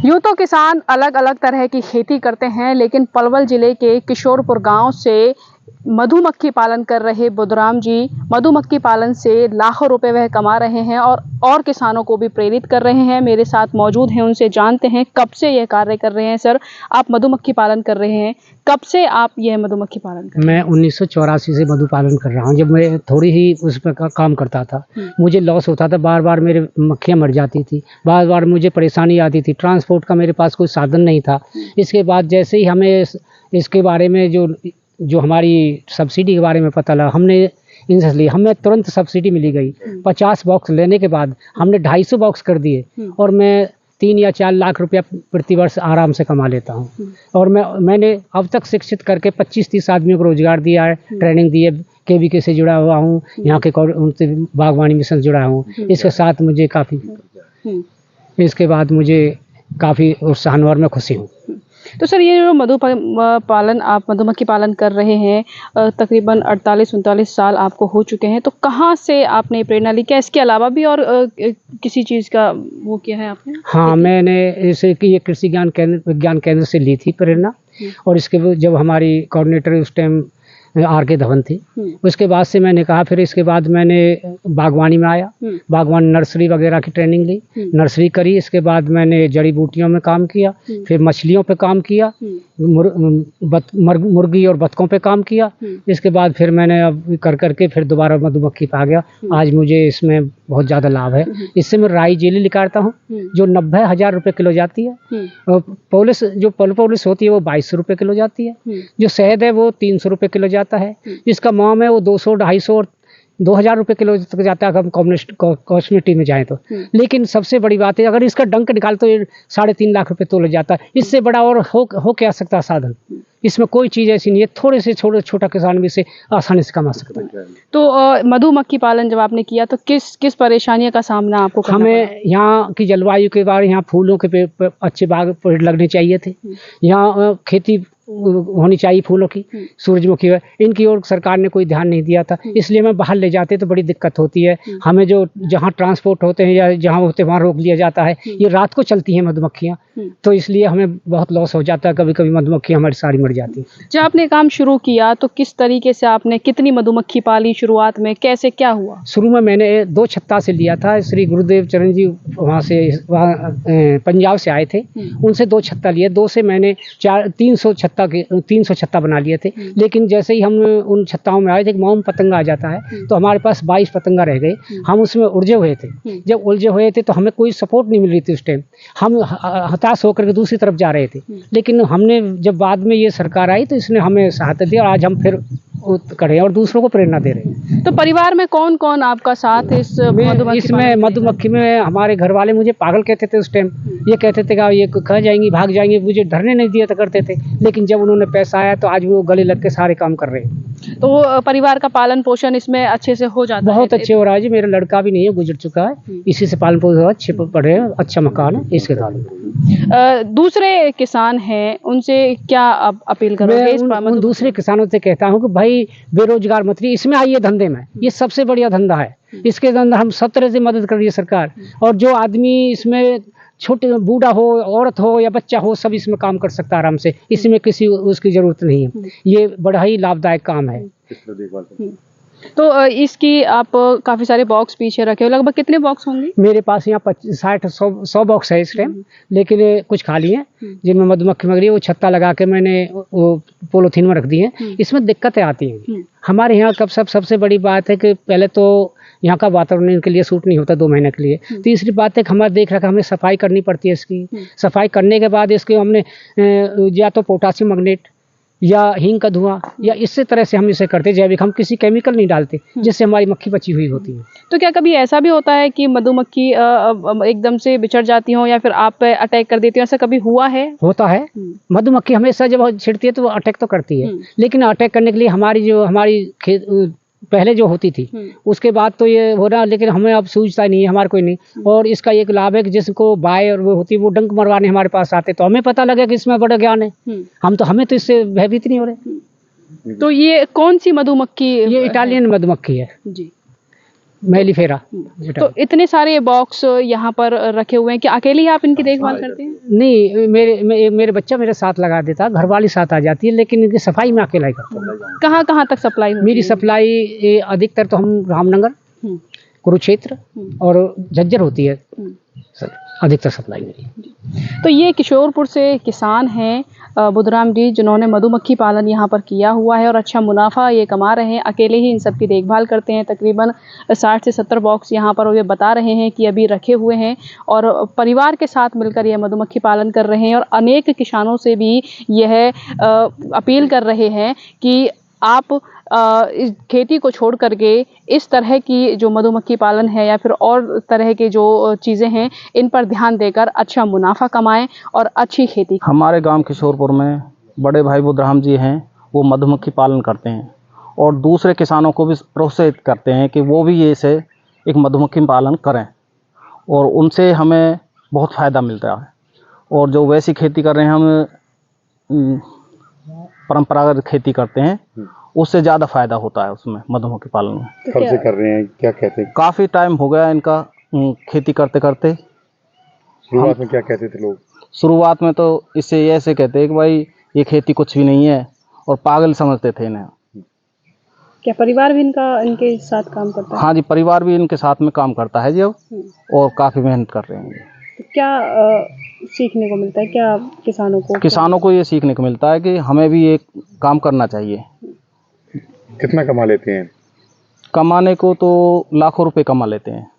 यूँ तो किसान अलग अलग तरह की खेती करते हैं, लेकिन पलवल जिले के किशोरपुर गांव से मधुमक्खी पालन कर रहे बुद्धराम जी मधुमक्खी पालन से लाखों रुपए वह कमा रहे हैं और किसानों को भी प्रेरित कर रहे हैं। मेरे साथ मौजूद हैं, उनसे जानते हैं कब से यह कार्य कर रहे हैं। सर, आप मधुमक्खी पालन कर रहे हैं, कब से आप यह मधुमक्खी पालन कर रहे हैं? मैं 1984 से मधु पालन कर रहा हूँ। जब मैं थोड़ी ही उस पर काम करता था, मुझे लॉस होता था, बार बार मेरे मक्खियाँ मर जाती थी, बार बार मुझे परेशानी आती थी, ट्रांसपोर्ट का मेरे पास कोई साधन नहीं था। इसके बाद जैसे ही हमें इसके बारे में जो हमारी सब्सिडी के बारे में पता लगा, हमने इनसे ली, हमें तुरंत सब्सिडी मिली गई। 50 बॉक्स लेने के बाद हमने 250 बॉक्स कर दिए और मैं 3 या 4 लाख रुपया प्रति वर्ष आराम से कमा लेता हूँ। और मैंने अब तक शिक्षित करके 25-30 आदमियों को रोजगार दिया है, ट्रेनिंग दी है, KVK से जुड़ा हुआ हूँ, यहाँ के उनसे बागवानी मिशन जुड़ा हूँ। इसके साथ मुझे इसके बाद मुझे काफ़ी उत्साह और मैं खुशी हूँ। तो सर, ये जो मधुमक्खी पालन कर रहे हैं, तकरीबन 48-39 साल आपको हो चुके हैं, तो कहाँ से आपने प्रेरणा ली? क्या इसके अलावा भी और किसी चीज़ का वो किया है आपने? हाँ, मैंने इसे कि ये कृषि विज्ञान केंद्र से ली थी प्रेरणा। और इसके जब हमारी कोऑर्डिनेटर उस टाइम RK धवन थी, उसके बाद से मैंने कहा, फिर इसके बाद मैंने बागवानी में आया, बागवानी नर्सरी वगैरह की ट्रेनिंग ली, नर्सरी करी। इसके बाद मैंने जड़ी बूटियों में काम किया, फिर मछलियों पे काम किया, मुर्गी और बतखों पे काम किया। इसके बाद फिर मैंने अब करके फिर दोबारा मधुमक्खी पे आ गया। आज मुझे इसमें बहुत ज़्यादा लाभ है। इससे मैं राई जेली निकालता हूँ जो 90,000 रुपये किलो जाती है। पॉलिश जो पॉलिश होती है वो 2200 रुपये किलो जाती है। जो शहद है वो 300 रुपये किलो जाता है। जिसका मोम है वो 200, 250 और 2000 रुपये किलो तक जाता है अगर हम कॉस्मेटिक में जाएं तो। लेकिन सबसे बड़ी बात है, अगर इसका डंक निकाल तो 3.5 लाख रुपये तोल जाता है। इससे बड़ा और हो क्या सकता साधन? इसमें कोई चीज़ ऐसी नहीं है। थोड़े से छोटा किसान भी इसे आसानी से कमा सकता है। तो मधुमक्खी पालन जब आपने किया तो किस परेशानियों का सामना आपको करना पड़ा? हमें यहाँ की जलवायु के बारे, यहाँ फूलों के अच्छे बाग पेड़ लगने चाहिए थे, यहाँ खेती होनी चाहिए फूलों की, सूरजमुखी है, इनकी ओर सरकार ने कोई ध्यान नहीं दिया था। इसलिए मैं बाहर ले जाते तो बड़ी दिक्कत होती है हमें। जो जहाँ ट्रांसपोर्ट होते हैं या जहाँ होते वहाँ रोक लिया जाता है। ये रात को चलती हैं मधुमक्खियाँ, तो इसलिए हमें बहुत लॉस हो जाता है। कभी कभी मधुमक्खियाँ हमारी सारी मर जाती हैं। जब आपने काम शुरू किया तो किस तरीके से आपने कितनी मधुमक्खी पाली? शुरुआत में कैसे क्या हुआ? शुरू में मैंने 2 छत्ता से लिया था। श्री गुरुदेव चरण जी वहाँ पंजाब से आए थे, उनसे 2 छत्ता लिए। 2 से मैंने 300 छत्ता बना लिए थे। लेकिन जैसे ही हम उन छत्ताओं में आए थे, मोम पतंगा आ जाता है, तो हमारे पास 22 पतंगा रह गए। हम उसमें उलझे हुए थे। जब उलझे हुए थे तो हमें कोई सपोर्ट नहीं मिल रही थी उस टाइम। हम हताश होकर के दूसरी तरफ जा रहे थे। लेकिन हमने जब बाद में ये सरकार आई तो इसने हमें सहायता दी और आज हम फिर करें और दूसरों को प्रेरणा दे रहे हैं। तो परिवार में कौन कौन आपका साथ है इसमें मधुमक्खी में? हमारे घर वाले मुझे पागल कहते थे उस टाइम। ये कहते थे कि ये खा जाएंगी, भाग जाएंगे, मुझे धरने नहीं दिया करते थे। लेकिन जब उन्होंने पैसा आया तो आज वो गले लग के सारे काम कर रहे हैं। तो परिवार का पालन पोषण इसमें अच्छे से हो जाता है? बहुत अच्छे हो रहा है जी। मेरा लड़का भी नहीं है, गुजर चुका है, इसी से पालन पोषण अच्छे पढ़े हैं, अच्छा मकान है इसके कारण। दूसरे किसान हैं, उनसे क्या अपील करोगे? मैं दूसरे किसानों से कहता हूँ कि भाई बेरोजगार मत रहिए, इसमें आइए धंधे में। ये सबसे बढ़िया धंधा है। इसके अंदर हम सब तरह से मदद कर रही है सरकार। और जो आदमी इसमें छोटे बूढ़ा हो, औरत हो या बच्चा हो, सब इसमें काम कर सकता है आराम से। इसमें किसी उसकी जरूरत नहीं है। ये बड़ा ही लाभदायक काम है। तो इसकी आप काफ़ी सारे बॉक्स पीछे रखे हो, लगभग कितने बॉक्स होंगे? मेरे पास यहाँ 60-100 बॉक्स है इस टाइम, लेकिन कुछ खाली हैं जिनमें मधुमक्खी मर रही है। वो छत्ता लगा के मैंने वो पॉलीथीन में रख दी हैं। इसमें दिक्कतें आती हैं हमारे यहाँ। सबसे बड़ी बात है कि पहले तो यहाँ का वातावरण इनके लिए सूट नहीं होता 2 महीने के लिए। तीसरी बात है कि हमारा देख रखा, हमें सफाई करनी पड़ती है इसकी। सफाई करने के बाद इसके हमने या तो पोटासियम मैग्नेट या हींग का धुआं या इसी तरह से हम इसे करते जैविक। हम किसी केमिकल नहीं डालते जिससे हमारी मक्खी बची हुई होती है। तो क्या कभी ऐसा भी होता है कि मधुमक्खी एकदम से बिछड़ जाती हो या फिर आप पे अटैक कर देती हो? ऐसा कभी हुआ है? होता है। मधुमक्खी हमेशा जब छिड़ती है तो वो अटैक तो करती है, लेकिन अटैक करने के लिए हमारी पहले जो होती थी उसके बाद तो ये हो रहा, लेकिन हमें अब सूझता नहीं है, हमारे कोई नहीं। और इसका एक लाभ है कि जिसको बाय और वो होती है वो डंक मरवाने हमारे पास आते, तो हमें पता लगे कि इसमें बड़ा ज्ञान है। हमें तो इससे भयभीत नहीं हो रहे। तो ये कौन सी मधुमक्खी? ये इटालियन मधुमक्खी है जी। मेलीफेरा। तो इतने सारे बॉक्स यहाँ पर रखे हुए हैं कि अकेले ही आप इनकी देखभाल करते हैं? नहीं, मेरे बच्चा मेरे साथ लगा देता, घर वाली साथ आ जाती है, लेकिन इनकी सफाई मैं अकेला ही करता हूँ। कहाँ कहाँ तक सप्लाई होती मेरी है? सप्लाई अधिकतर तो हम रामनगर, हम्म, कुरुक्षेत्र और झज्जर होती है सर, अधिकतर सप्लाई मेरी। तो ये किशोरपुर से किसान हैं बुधराम जी, जिन्होंने मधुमक्खी पालन यहाँ पर किया हुआ है और अच्छा मुनाफा ये कमा रहे हैं। अकेले ही इन सब की देखभाल करते हैं। तकरीबन 60 से 70 बॉक्स यहाँ पर ये बता रहे हैं कि अभी रखे हुए हैं और परिवार के साथ मिलकर यह मधुमक्खी पालन कर रहे हैं। और अनेक किसानों से भी यह अपील कर रहे हैं कि आप इस खेती को छोड़ करके इस तरह की जो मधुमक्खी पालन है या फिर और तरह के जो चीज़ें हैं इन पर ध्यान देकर अच्छा मुनाफा कमाएं और अच्छी खेती। हमारे गांव किशोरपुर में बड़े भाई बुधराम जी हैं, वो मधुमक्खी पालन करते हैं और दूसरे किसानों को भी प्रोत्साहित करते हैं कि वो भी ऐसे एक मधुमक्खी पालन करें और उनसे हमें बहुत फ़ायदा मिलता है। और जो वैसी खेती कर रहे हैं, हम परंपरागत खेती करते हैं, उससे ज़्यादा फ़ायदा होता है उसमें, मधुमक्खी पालन में। कब से कर रहे हैं, क्या कहते हैं? काफ़ी टाइम हो गया इनका खेती करते करते। शुरुआत में क्या कहते थे लोग? शुरुआत में तो इससे ऐसे कहते हैं कि भाई ये खेती कुछ भी नहीं है और पागल समझते थे इन्हें। क्या परिवार भी इनके साथ काम करता है? हाँ जी, परिवार भी इनके साथ में काम करता है जी अब, और काफ़ी मेहनत कर रहे हैं। तो क्या सीखने को मिलता है, क्या किसानों को ये सीखने को मिलता है कि हमें भी ये काम करना चाहिए। कितना कमा लेते हैं? कमाने को तो लाखों रुपए कमा लेते हैं।